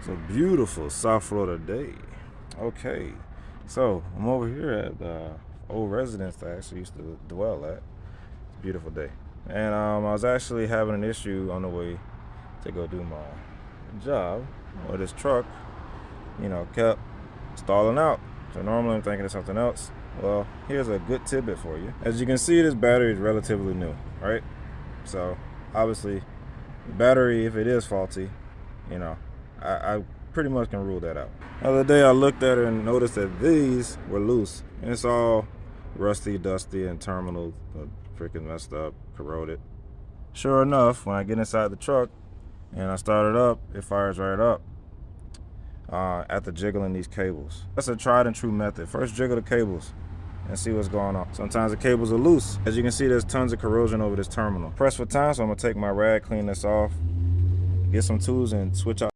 It's a beautiful South Florida day. Okay, so I'm over here at the old residence that I actually used to dwell at. It's a beautiful day. And I was actually having an issue on the way to go do my job, or this truck, kept stalling out. So normally I'm thinking of something else. Well, here's a good tidbit for you. As you can see, this battery is relatively new, right? So obviously, the battery, if it is faulty, I pretty much can rule that out. The other day I looked at it and noticed that these were loose. And it's all rusty, dusty, and terminals freaking messed up, corroded. Sure enough, when I get inside the truck and I start it up, it fires right up after jiggling these cables. That's a tried and true method. First jiggle the cables and see what's going on. Sometimes the cables are loose. As you can see, there's tons of corrosion over this terminal. Press for time, so I'm gonna take my rag, clean this off, get some tools, and switch out